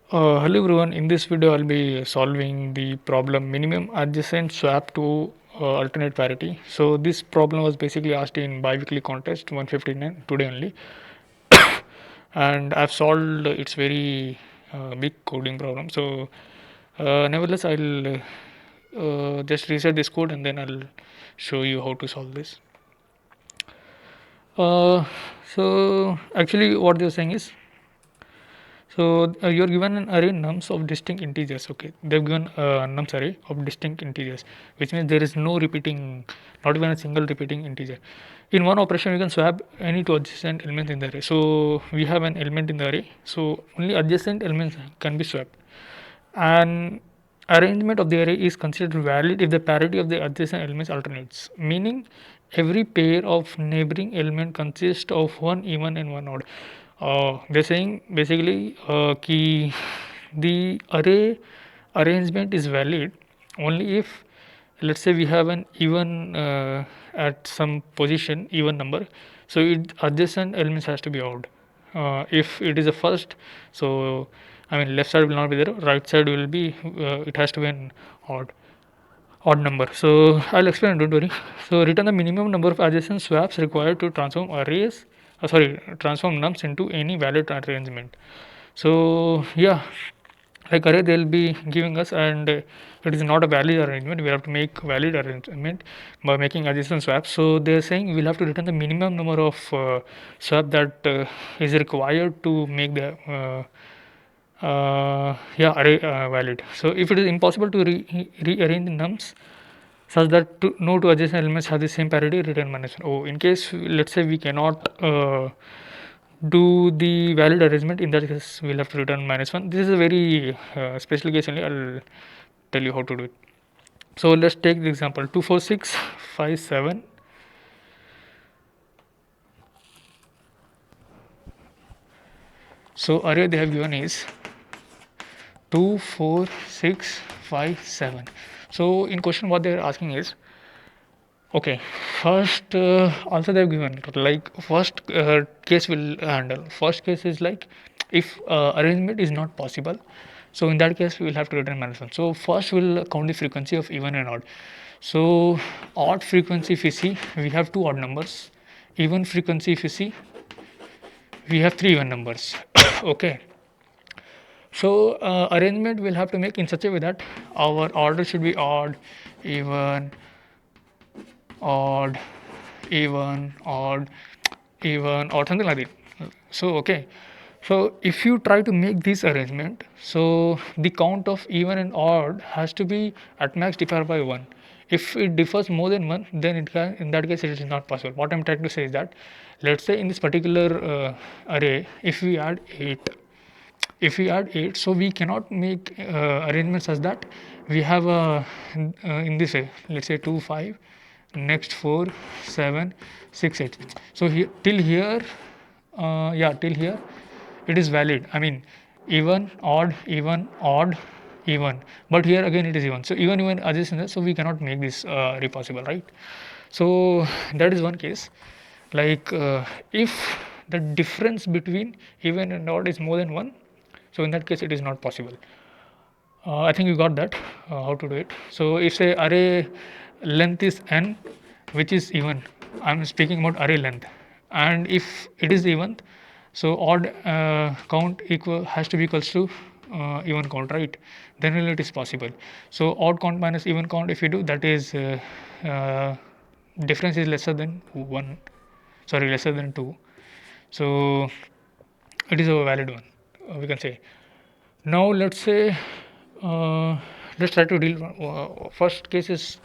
Hello everyone, in this video I'll be solving the problem minimum adjacent swap to alternate parity. So this problem was basically asked in bi-weekly contest 159 today only, and I've solved its very big coding problem. So nevertheless I'll just reset this code and then I'll show you how to solve this. Uh, so actually what they're saying is, so you're given an array nums of distinct integers. Okay, they've given a nums array of distinct integers, which means there is no repeating, not even a single repeating integer. In one operation, you can swap any two adjacent elements in the array. So we have an element in the array, so only adjacent elements can be swapped. An arrangement of the array is considered valid if the parity of the adjacent elements alternates, meaning every pair of neighboring element consists of one even and one odd. They're saying basically the array arrangement is valid only if, let's say, we have an even at some position even number, so it adjacent elements has to be odd. If it is a first, so I mean left side will not be there, right side will be, it has to be an odd number. So I'll explain, don't worry. So return the minimum number of adjacent swaps required to transform arrays, transform nums into any valid arrangement. So yeah, like array they'll be giving us, and it is not a valid arrangement. We have to make valid arrangement by making adjacent swaps. So they're saying we'll have to return the minimum number of swap that is required to make the array valid. So if it is impossible to rearrange the nums such that no two adjacent elements have the same parity, return -1. Oh, in case let's say we cannot do the valid arrangement, in that case we'll have to return -1. This is a very special case only. I'll tell you how to do it. So let's take the example 2 4 6 5 7. So array they have given is 2 4 6 5 7. So in question what they are asking is, okay, first also they have given like first case will handle. First case is like if arrangement is not possible, so in that case we will have to return -1. So first we'll count the frequency of even and odd. So odd frequency if you see, we have two odd numbers. Even frequency if you see, we have three even numbers. Okay, so arrangement we'll have to make in such a way that our order should be odd, even, odd, even, odd, even, or something like that. So okay, so if you try to make this arrangement, so the count of even and odd has to be at max divided by 1. If it differs more than 1, then it can, in that case it is not possible. What I'm trying to say is that, let's say in this particular array, if we add 8, so we cannot make arrangements such that we have a in this way, let's say 2 5, next 4 7 6 8. So here till here, till here it is valid. I mean even, odd, even, odd, even, but here again it is even. So even adjacent, so we cannot make this possible, right? So that is one case. Like if the difference between even and odd is more than 1, so in that case it is not possible. I think you got that, how to do it. So if say array length is n, which is even, I'm speaking about array length, and if it is even, so odd count has to be equals to even count, right? Then only it is possible. So odd count minus even count, if you do, that is difference is lesser than 1, sorry, lesser than 2. So it is a valid one, we can say. Now let's say let's try to deal first case is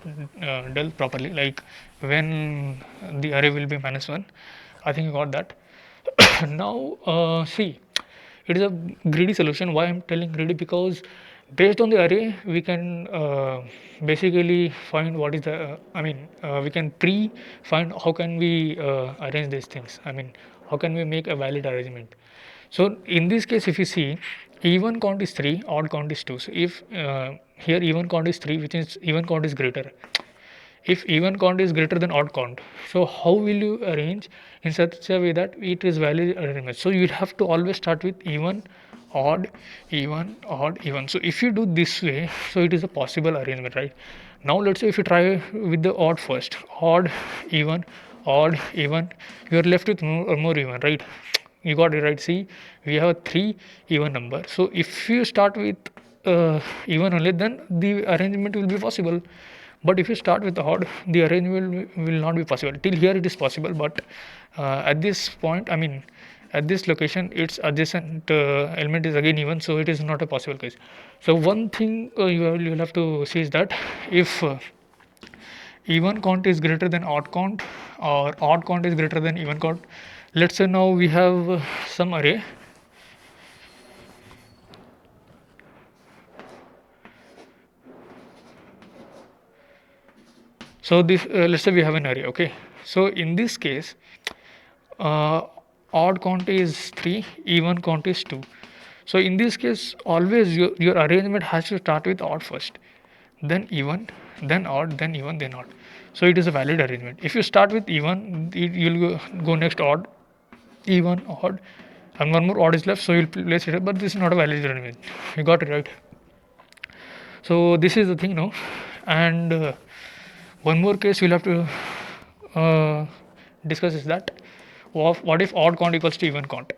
dealt properly, like when the array will be -1. I think you got that. Now see, it is a greedy solution. Why I'm telling greedy? Because based on the array we can basically find what is the we can find how can we arrange these things. I mean, how can we make a valid arrangement. So in this case, if you see, even count is 3, odd count is 2. So if here even count is 3, which is even count is greater. If even count is greater than odd count, so how will you arrange in such a way that it is valid arrangement? So you will have to always start with even, odd, even. So if you do this way, so it is a possible arrangement, right? Now let's say if you try with the odd first, even, odd, even, you are left with more even, right? You got it right. See, we have three even number. So if you start with even only, then the arrangement will be possible. But if you start with odd, the arrangement will not be possible. Till here it is possible, but at this point, I mean, at this location, its adjacent element is again even, so it is not a possible case. So one thing you will have to see is that if even count is greater than odd count, or odd count is greater than even count. Let's say now we have some array. So this let's say we have an array, okay. So in this case, uh, odd count is 3, even count is 2. So in this case, always your arrangement has to start with odd first, then even, then odd, then even, then odd. So it is a valid arrangement. If you start with even, you'll go next odd, even, odd, and one more odd is left, so you'll place it. But this is not a valid arrangement. You got it right. So this is the thing now, and one more case we'll have to discuss is that what if odd count equals to even count.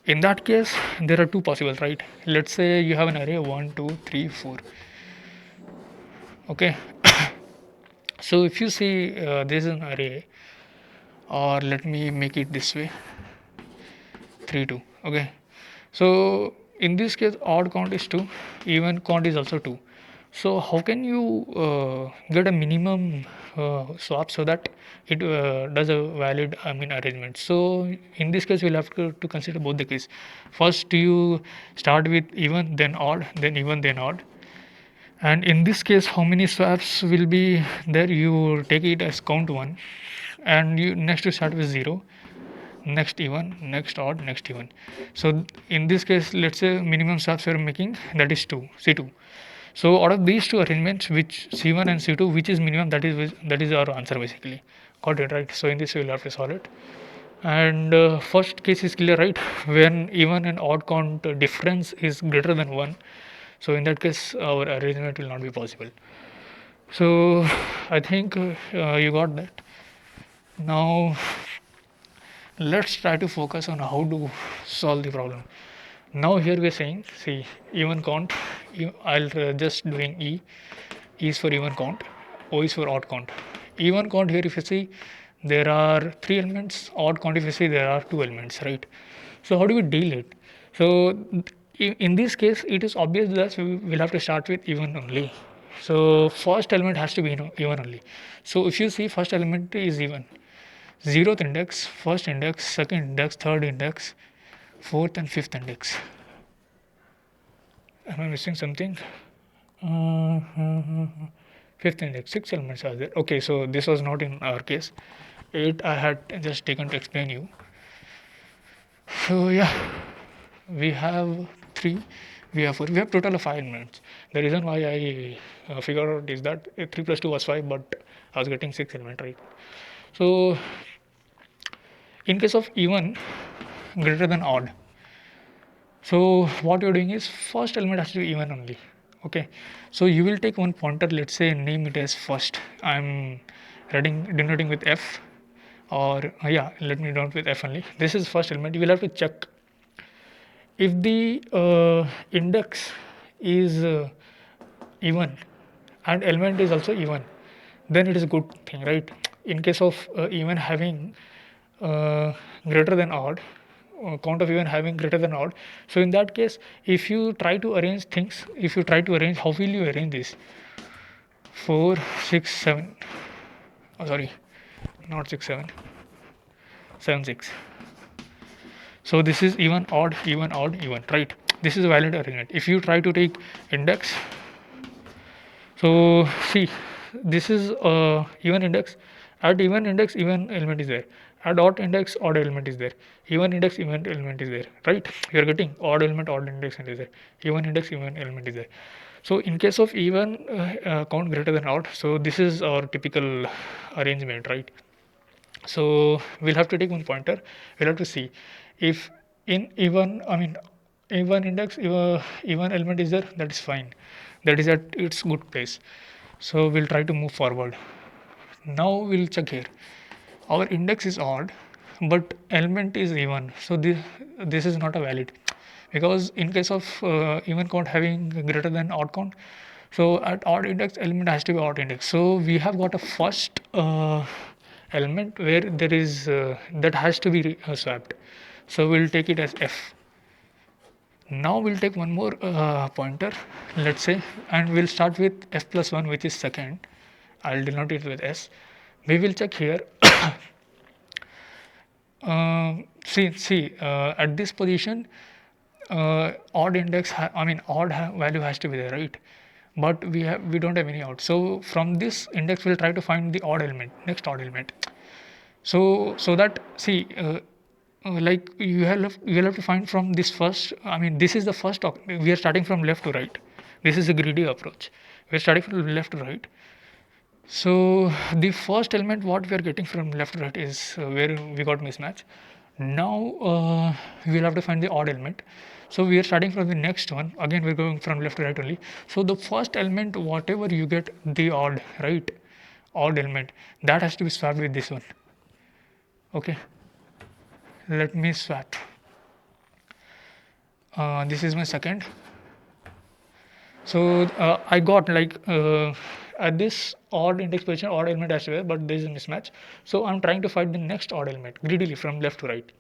In that case, there are two possibles, right? Let's say you have an array 1, 2, 3, 4. Okay. So if you see this is an array, or let me make it this way, 3, 2. Okay. So in this case, odd count is 2, even count is also 2. So how can you get a minimum swap so that it does a valid arrangement? So in this case we'll have to consider both the case. First you start with even, then odd, then even, then odd. And in this case, how many swaps will be there? You take it as count 1, and you next you start with 0, next even, next odd, next even. So in this case, let's say minimum swaps we are making, that is 2, C2. So out of these two arrangements, which C1 and C2, which is minimum, that is our answer basically. Got it right. So in this we will have to solve it. And first case is clear, right? When even and odd count difference is greater than 1, so in that case our arrangement will not be possible. So I think you got that. Now let's try to focus on how to solve the problem. Now here we are saying, see, even count, I'll just doing E is for even count, O is for odd count. Even count here, if you see, there are 3 elements, odd count if you see there are 2 elements, right? So how do we deal it? So in this case, it is obvious that we will have to start with even only. So first element has to be even only. So if you see, first element is even. 0th index, first index, second index, third index, fourth and fifth index. Am I missing something? Fifth index, 6 elements are there. Okay, so this was not in our case. 8 I had just taken to explain you. So yeah, we have 3, we have 4, we have total of 5 elements. The reason why I figured out is that 3 plus 2 was 5, but I was getting 6 elements, right? So in case of even greater than odd, so what you're doing is first element has to be even only. Okay, so you will take one pointer, let's say name it as first. I'm denoting with F, or yeah, let me denote with F only. This is first element. You will have to check if the index is even and element is also even, then it is a good thing, right? In case of even having greater than odd, count of even having greater than odd, so in that case, if you try to arrange things, how will you arrange this? 4, 6, 7, oh sorry, not 6, 7, 7, 6. So this is even, odd, right? This is a valid arrangement. If you try to take index, so see, this is even index. At even index, even element is there. At odd index, odd element is there. Even index, even element is there, right? You are getting odd element, odd index is there. Even index, even element is there. So in case of even count greater than odd, so this is our typical arrangement, right? So we'll have to take one pointer. We'll have to see if in even, even index, even element is there, that is fine. That is at its good place. So we'll try to move forward. Now we'll check here. Our index is odd, but element is even. So this is not a valid, because in case of even count having greater than odd count, so at odd index element has to be odd index. So we have got a first element where there is that has to be swapped. So we'll take it as f. Now we'll take one more pointer, let's say, and we'll start with f plus 1, which is second. I'll denote it with s. We will check here. See, at this position, odd index, value has to be there, right? But we don't have any odd. So from this index, we'll try to find the odd element, next odd element. So that, see, like you'll have to find from this first. I mean, this is the first. We are starting from left to right. This is a greedy approach. We're starting from left to right. So the first element what we are getting from left to right is where we got mismatch. Now we will have to find the odd element. So we are starting from the next one. Again, we're going from left to right only. So the first element, whatever you get the odd, right? Odd element, that has to be swapped with this one. Okay. Let me swap. This is my second. So I got like at this odd index position, odd element has to be there, but there is a mismatch. So I'm trying to find the next odd element greedily from left to right.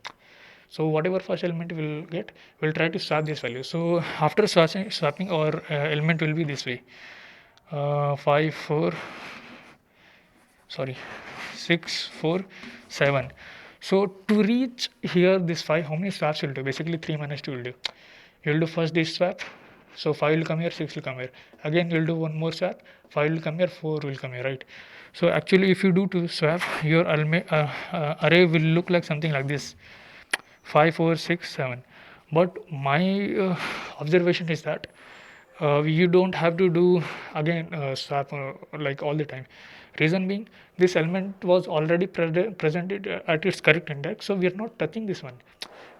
So whatever first element we'll get, we'll try to swap this value. So after swapping our element will be this way. 5 4 sorry 6 4 7. So to reach here this 5, how many swaps will do? Basically 3 minus 2 will do. You'll do first this swap. So 5 will come here, 6 will come here. Again you'll do one more swap. 5 will come here, 4 will come here, right? So actually if you do two swap, your array will look like something like this: 5 4 6 7. But my observation is that you don't have to do again swap like all the time. Reason being, this element was already presented at its correct index, so we are not touching this one.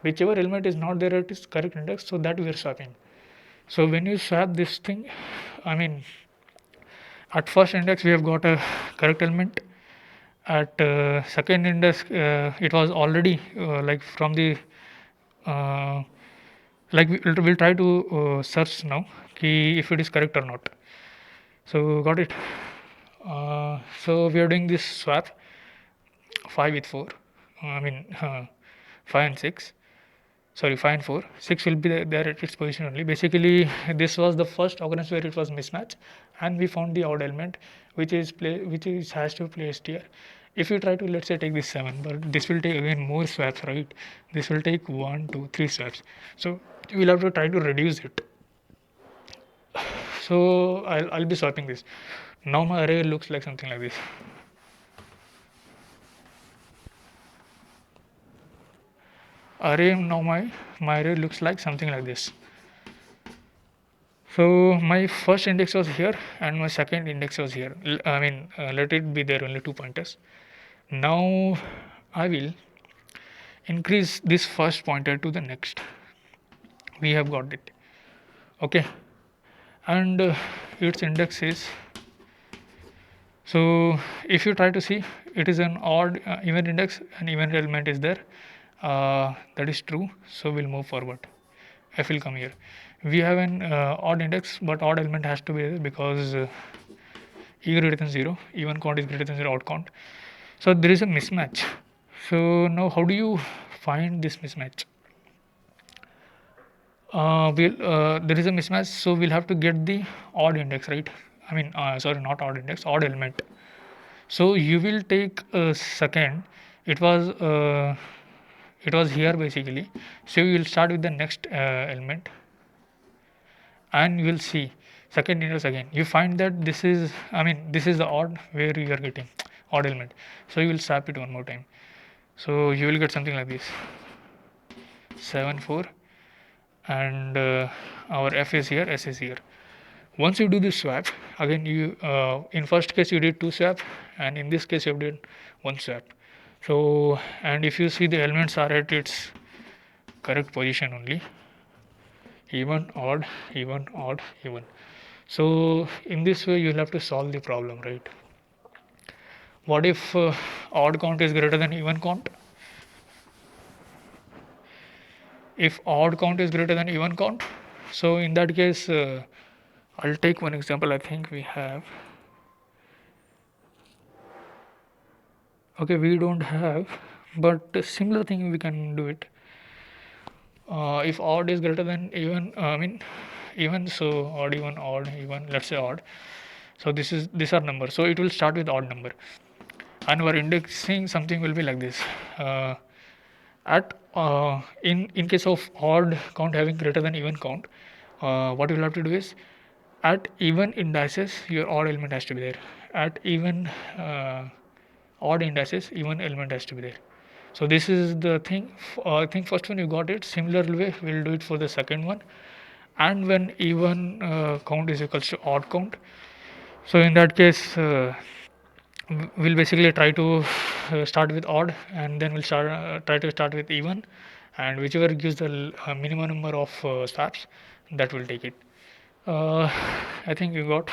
Whichever element is not there at its correct index, so that we are swapping. So when you swap this thing, I mean, at first index we have got a correct element. At second index, it was already like from the like we'll try to search now if it is correct or not. So got it. So we are doing this swap 5 with 4. 5 and 6. Sorry, 5 and 4. 6 will be there at its position only. Basically, this was the first occurrence where it was mismatch, and we found the odd element, which has to be placed here. If you try to, let's say, take this 7, but this will take again more swaps, right? This will take 1 2 3 swaps. So we'll have to try to reduce it. So I'll be swapping this. Now my array looks like something like this. My array looks like something like this. So my first index was here and my second index was here. Let it be there, only 2 pointers. Now I will increase this first pointer to the next. We have got it. Okay. And its index is, so if you try to see, it is an odd even index, and even element is there. That is true. So we'll move forward. F will come here. We have an odd index, but odd element has to be there because e greater than 0, even count is greater than 0, odd count. So there is a mismatch. So now how do you find this mismatch? There is a mismatch, so we'll have to get the odd index, right? Not odd index, odd element. So you will take a second. It was here basically. So you will start with the next element, and you will see second index again. You find that this is the odd where you are getting odd element. So you will swap it one more time. So you will get something like this: 7 4. And our f is here, s is here. Once you do this swap, again you in first case you did 2 swap, and in this case you did 1 swap. So, and if you see the elements are at its correct position only, even, odd, even, odd, even. So in this way you'll have to solve the problem, right? What if odd count is greater than even count? If odd count is greater than even count, so in that case, I'll take one example. I think we have, okay, we don't have, but a similar thing we can do it. If odd is greater than even, I mean even, so odd, even, odd, even, let's say odd. So these are numbers, so it will start with odd number, and our indexing something will be like this. At in case of odd count having greater than even count, what you will have to do is, at even indices your odd element has to be there. At even odd indices, even element has to be there. So this is the thing. I think first one you got it. Similar way we'll do it for the second one. And when even count is equals to odd count, so in that case, we'll basically try to start with odd, and then we'll try to start with even, and whichever gives the minimum number of swaps, that will take it. I think you got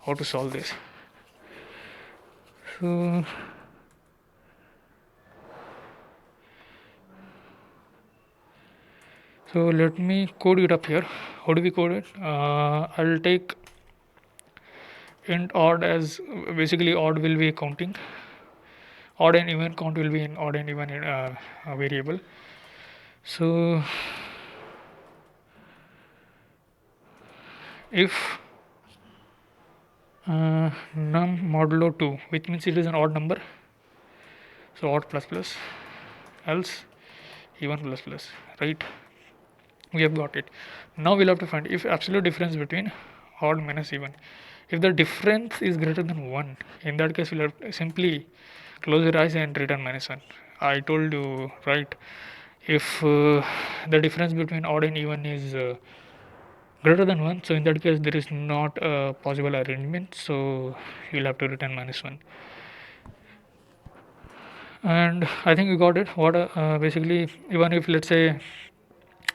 how to solve this. So let me code it up here. How do we code it? I'll take int odd as, basically odd will be counting, odd and even count will be in odd and even variable. So if num modulo 2, which means it is an odd number, so odd plus plus, else even plus plus, right? We have got it. Now we'll have to find if absolute difference between odd minus even. If the difference is greater than 1, in that case we'll have to simply close your eyes and return -1. I told you, right? If the difference between odd and even is greater than 1, so in that case there is not a possible arrangement, so you'll have to return -1. And I think you got it. What basically, even if let's say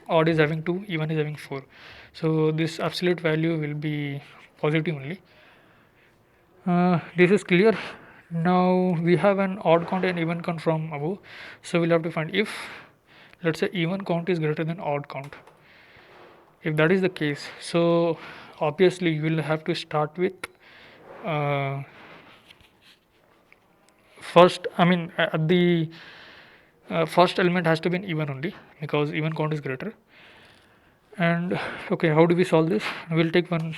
odd is having 2, even is having 4, so this absolute value will be positive only. This is clear. Now we have an odd count and even count from above, so we'll have to find if, let's say, even count is greater than odd count. If that is the case, so obviously you will have to start with first, I mean at the first element has to be an even only, because even count is greater. And okay, how do we solve this? We'll take one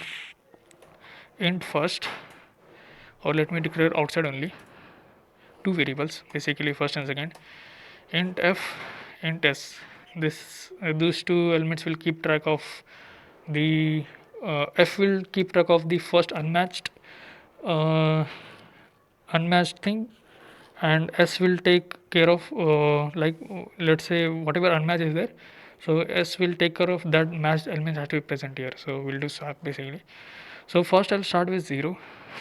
int first, or let me declare outside only two variables, basically first and second, int f, int s. This those two elements will keep track of the f will keep track of the first uh, unmatched thing, and s will take care of like let's say whatever unmatched is there, so s will take care of that matched element has to be present here. So we'll do swap basically. So first I'll start with 0,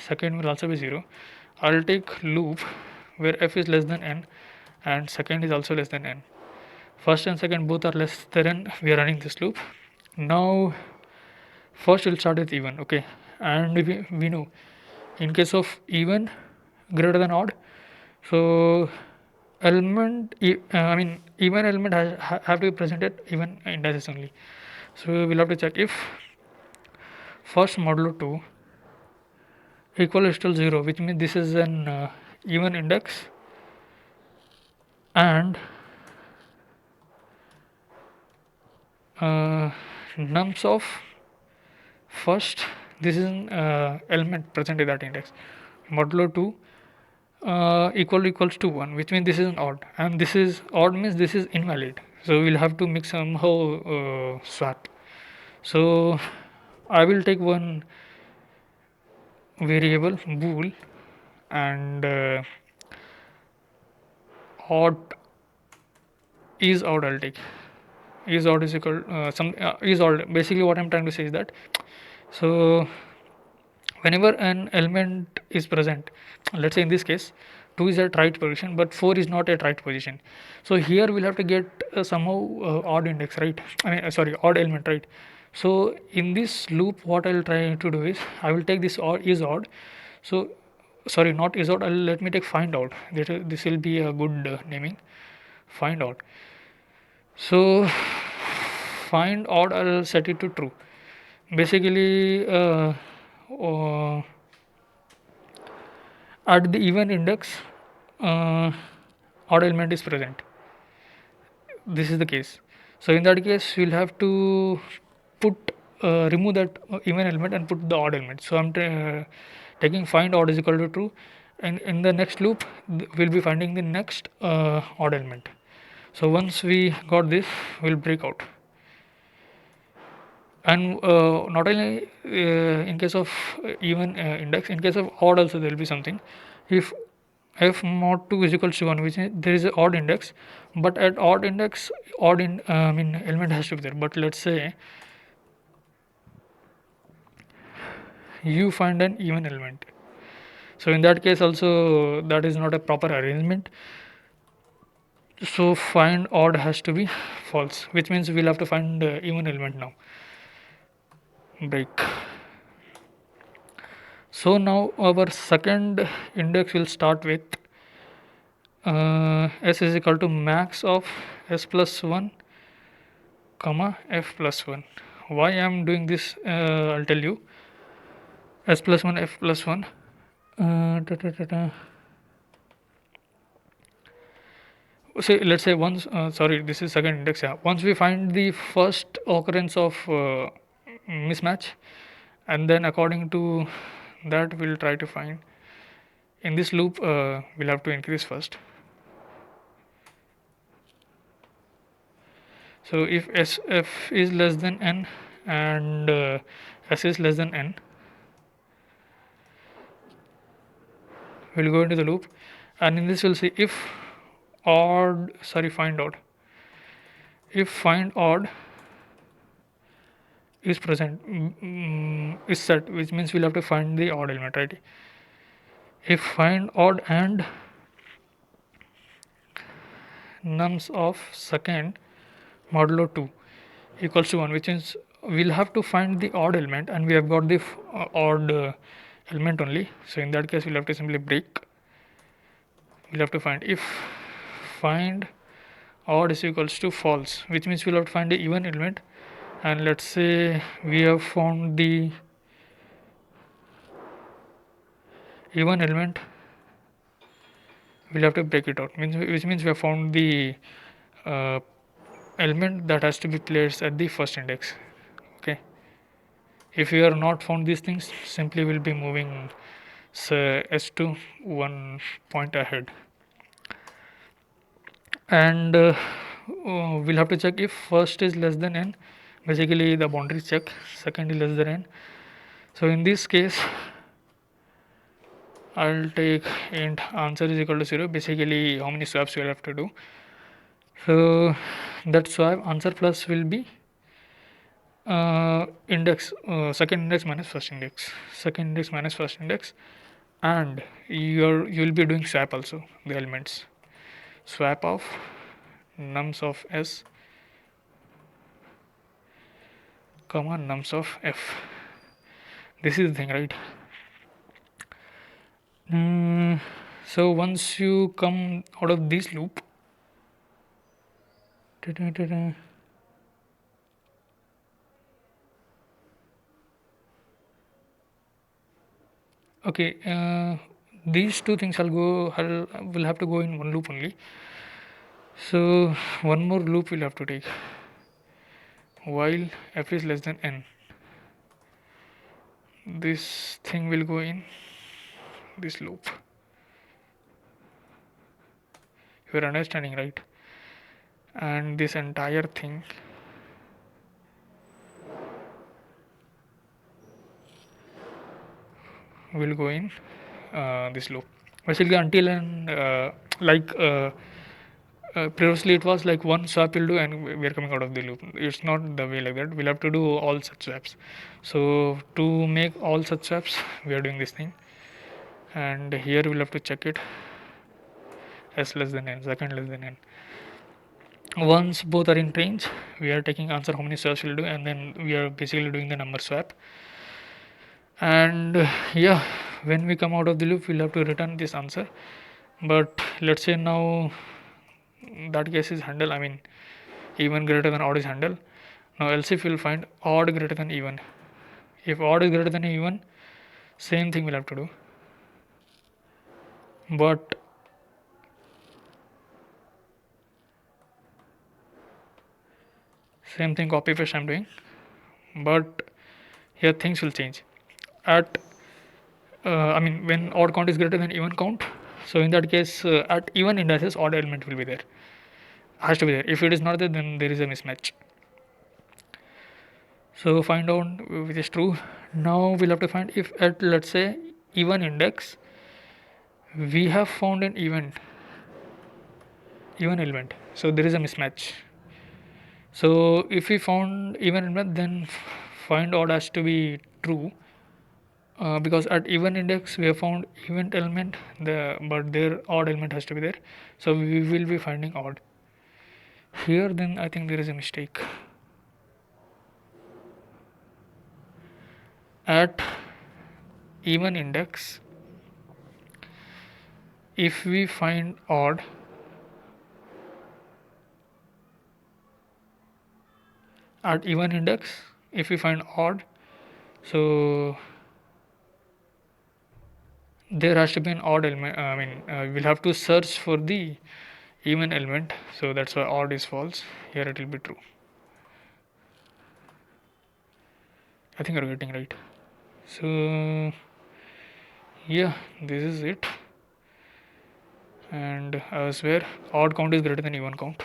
second will also be 0. I'll take loop where f is less than n and second is also less than n. First and second both are less than n. We are running this loop. Now first we'll start with even, okay, and we know in case of even greater than odd, so I mean even element have to be presented even indices only. So we'll have to check if first modulo 2 equal is still 0, which means this is an even index, and nums of first, this is an element present in that index, modulo 2 equals to 1, which means this is an odd, and this is odd means this is invalid, so we'll have to make somehow swap. So I will take one variable bool, and odd is odd I'll take. Is odd is equal is odd, basically what I'm trying to say is that, so whenever an element is present, let's say in this case 2 is at right position, but 4 is not at right position. So here we'll have to get somehow odd index, right? I mean, sorry, odd element, right? So in this loop, what I'll try to do is I will take this odd is odd. So sorry, not is odd. Let me take find out. This will be a good naming. Find out. So find odd, I'll set it to true. Basically, uh, at the even index, odd element is present. This is the case. So in that case, we'll have to put remove that even element and put the odd element. So I'm taking find odd is equal to true, and in the next loop we'll be finding the next odd element. So once we got this, we'll break out. And not only in case of even index, in case of odd also there will be something. If f mod 2 is equals to 1, which is there is an odd index, but at odd index odd in I mean element has to be there. But let's say you find an even element, so in that case also that is not a proper arrangement. So find odd has to be false, which means we'll have to find even element now. Break. So now our second index will start with s is equal to max of s plus 1 comma f plus 1. Why I am doing this, I'll tell you. S plus 1 f plus 1 say let's say once sorry, this is second index. Yeah, once we find the first occurrence of mismatch, and then according to that we'll try to find in this loop, we'll have to increase first. So if sf is less than n and s is less than n, we'll go into the loop, and in this we'll see if odd, sorry, find odd, if find odd is present, is set, which means we'll have to find the odd element, right? If find odd and nums of second modulo 2 equals to 1, which means we'll have to find the odd element, and we have got the odd element only. So in that case we'll have to simply break. We'll have to find if find odd is equals to false, which means we'll have to find the even element, and let's say we have found the even element, we'll have to break it out, which means we have found the element that has to be placed at the first index. Okay, if we are not found these things, simply we'll be moving s2 1 point ahead, and we'll have to check if first is less than n, basically the boundary check, second is less than n. So in this case I'll take int answer is equal to 0, basically how many swaps we'll have to do. So that swap answer plus will be index second index minus first index, second index minus first index, and you'll be doing swap also, the elements, swap of nums of s comma nums of f. This is the thing, right? So once you come out of this loop, okay, these two things will have to go in one loop only. So one more loop we'll have to take while f is less than n. This thing will go in this loop. You are understanding, right? And this entire thing will go in this loop, basically until and previously it was like one swap will do and we are coming out of the loop. It's not the way like that. We'll have to do all such swaps. So to make all such swaps, we are doing this thing, and here we'll have to check it. s less than n, second less than n. Once both are in range, we are taking answer how many swaps we'll do, and then we are basically doing the number swap. And yeah, when we come out of the loop, we'll have to return this answer. But let's say now that case is handled, I mean even greater than odd is handled. Now else if we'll find odd greater than even. If odd is greater than even, same thing we'll have to do. But same thing copy paste I'm doing, but here things will change. At I mean when odd count is greater than even count, so in that case at even indices odd element will be there, has to be there. If it is not there, then there is a mismatch. So find out which is true. Now we'll have to find if at, let's say, even index we have found an even element, so there is a mismatch. So if we found even element, then find odd has to be true, because at even index we have found even element, but their odd element has to be there, so we will be finding odd here. Then I think there is a mistake. At even index, if we find odd, at even index if we find odd, so there has to be an odd element. I mean we'll have to search for the even element, so that's why odd is false. Here it will be true. I think you're getting right. So yeah, this is it. And I swear odd count is greater than even count.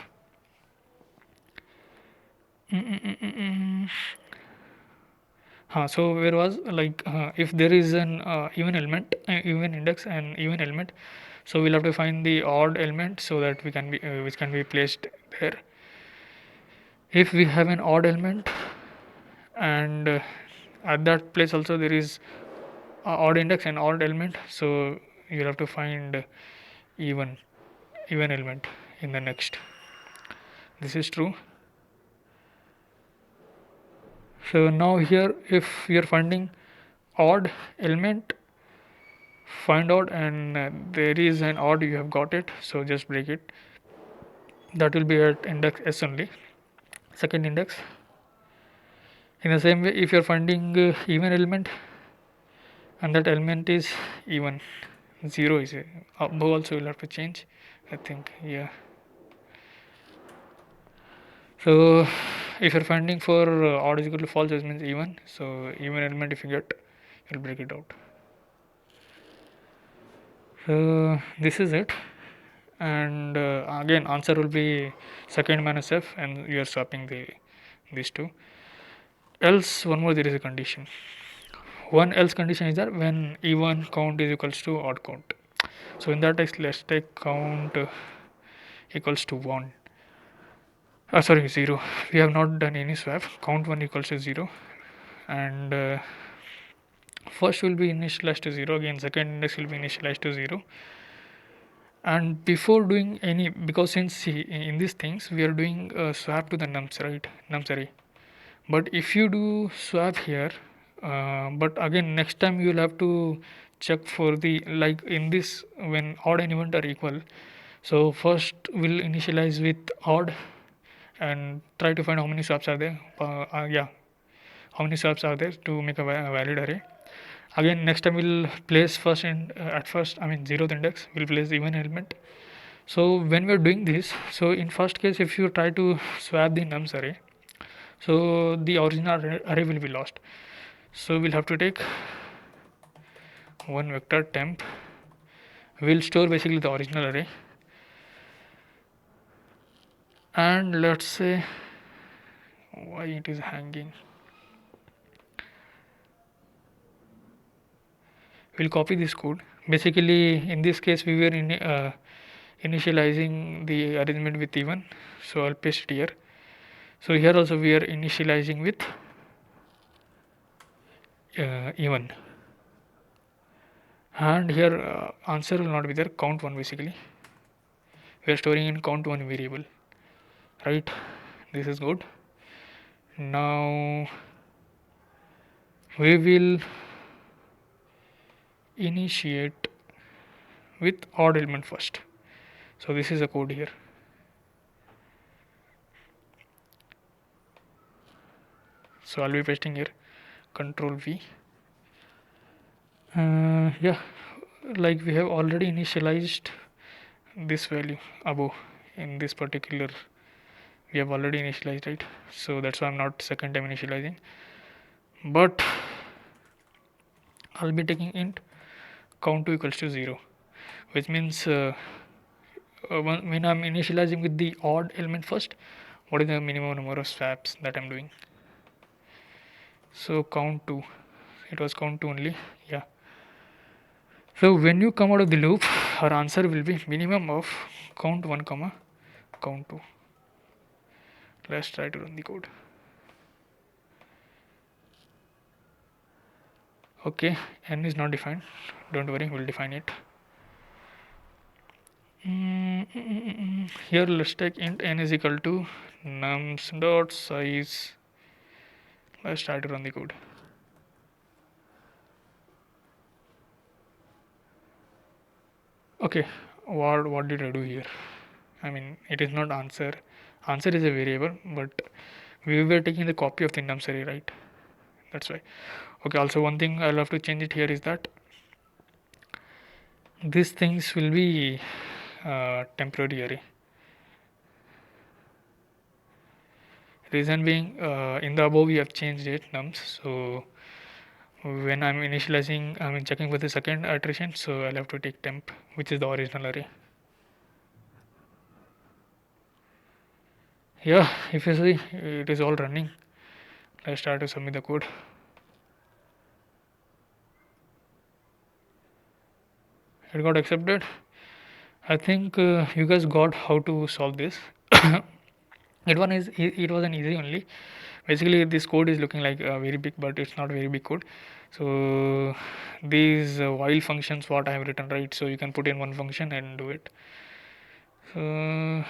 So where was like if there is an even element, even index and even element, so we'll have to find the odd element so that we can be which can be placed there. If we have an odd element and at that place also there is odd index and odd element, so you'll have to find even element in the next. This is true. So now here if we are finding odd element, find odd, and there is an odd, you have got it, so just break it. That will be at index s only, second index. In the same way, if you are finding even element and that element is even, 0 is above also you'll have to change, I think. Yeah, so if you're finding for odd is equal to false, it means even, so even element if you get, you'll break it out. So this is it. And again answer will be second minus f, and you are swapping these two. Else one more, there is a condition. One else condition is that when even count is equals to odd count. So in that case, let's take count equals to 1. Sorry, 0. We have not done any swap. Count 1 equals to 0, and first will be initialized to 0. Again, second index will be initialized to 0. And before doing any, because since in these things we are doing swap to the nums, right, nums array. But if you do swap here, but again next time you will have to check for the, like in this, when odd and even are equal, so first we'll initialize with odd and try to find how many swaps are there. Yeah, how many swaps are there to make a valid array. Again next time we'll place first in at first, I mean 0th index, we'll place even element. So when we're doing this, so in first case if you try to swap the nums array, so the original array will be lost. So we'll have to take one vector temp, we'll store basically the original array, and let's say, why it is hanging, we'll copy this code. Basically in this case we were initializing the arrangement with even, so I'll paste it here. So here also we are initializing with even, and here answer will not be there, count 1 basically. we are storing in count1 variable, right? This is good. Now we will initiate with odd element first. So this is a code here. So I'll be pasting here control V. Yeah, like we have already initialized this value above in this particular, we have already initialized, right? So that's why I'm not second time initializing, but I'll be taking int count2 equals to 0, which means when I'm initializing with the odd element first, what is the minimum number of swaps that I'm doing? So count2, it was count2 only, yeah. So when you come out of the loop, our answer will be minimum of count1 comma count2. Let's try to run the code. Okay, n is not defined, don't worry, we'll define it. Here let's take int n is equal to nums dot size. Let's try to run the code. Okay, what did I do here? I mean, it is not answer. Answer is a variable, but we were taking the copy of the nums array, right? That's why. Okay, also one thing I'll have to change it here is that these things will be temporary array. Reason being, in the above we have changed it nums, so when I'm initializing, I mean checking for the second iteration, so I'll have to take temp, which is the original array. Yeah, if you see, it is all running. Let's try to submit the code. It got accepted. I think you guys got how to solve this. It was an easy only. Basically this code is looking like very big, but it's not very big code. So these while functions what I have written, right, so you can put in one function and do it. So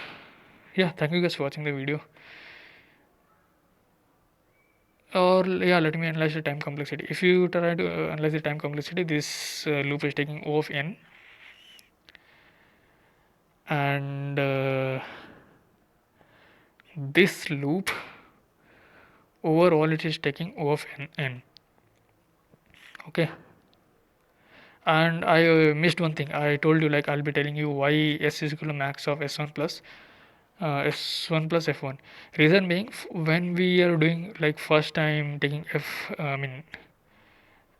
yeah, thank you guys for watching the video. Or yeah, let me analyze the time complexity. If you try to analyze the time complexity, this loop is taking O of n, and this loop overall it is taking O of n. Okay, and I missed one thing. I told you, like, I'll be telling you why s is equal to max of s1 plus s1 plus f1. Reason being, when we are doing like first time taking I mean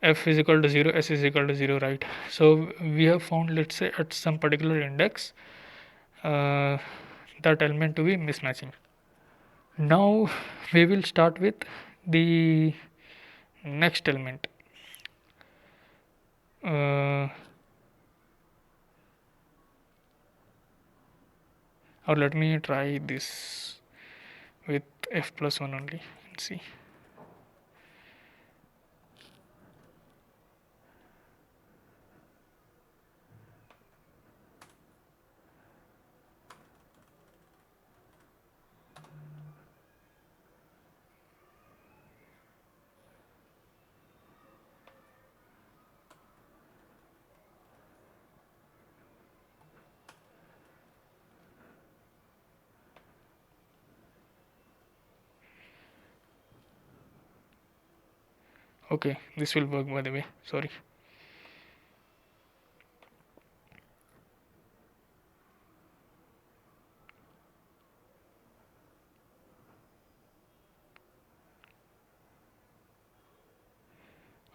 f is equal to 0, s is equal to 0, right? So we have found, let's say, at some particular index uh, that element to be mismatching. Now we will start with the next element. Or let me try this with f plus 1 only and see. Okay, this will work, by the way, sorry.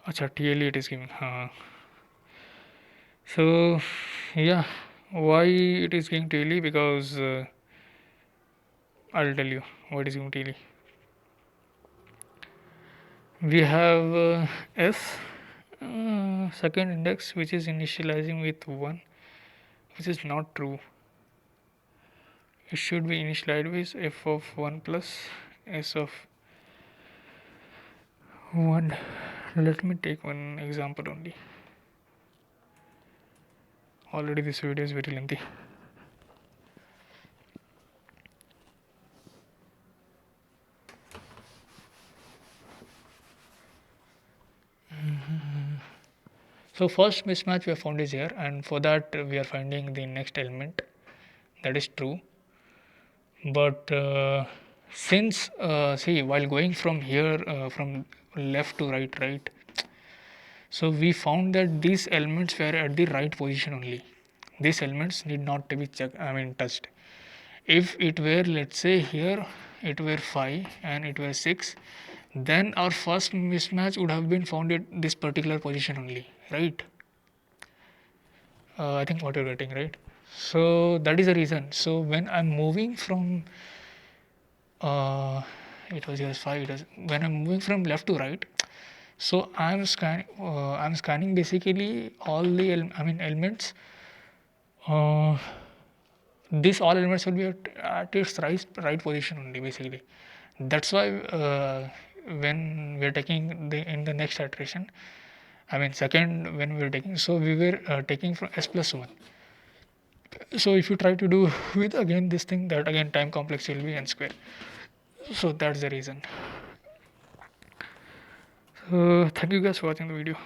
Acha, TLE it is giving. So yeah, why it is giving TLE? Because I'll tell you why it is giving TLE. We have s second index which is initializing with 1, which is not true. It should be initialized with f of 1 plus s of 1. Let me take one example only. Already this video is very lengthy. So first mismatch we have found is here, and for that we are finding the next element. That is true. But since see, while going from here from left to right, right, so we found that these elements were at the right position only. These elements need not to be touched. If it were, let's say here, it were 5 and it were 6, then our first mismatch would have been found at this particular position only, right? I think what you're getting, right? So that is the reason. So when I'm moving from it was just 5, it was when I'm moving from left to right, so I'm scanning basically all the elements. These all elements will be at its right position only, basically. That's why when we're taking in the next iteration, second, when we were taking, so we were taking from s plus 1. So if you try to do with again this thing, that again time complex will be n square. So that's the reason. So thank you guys for watching the video.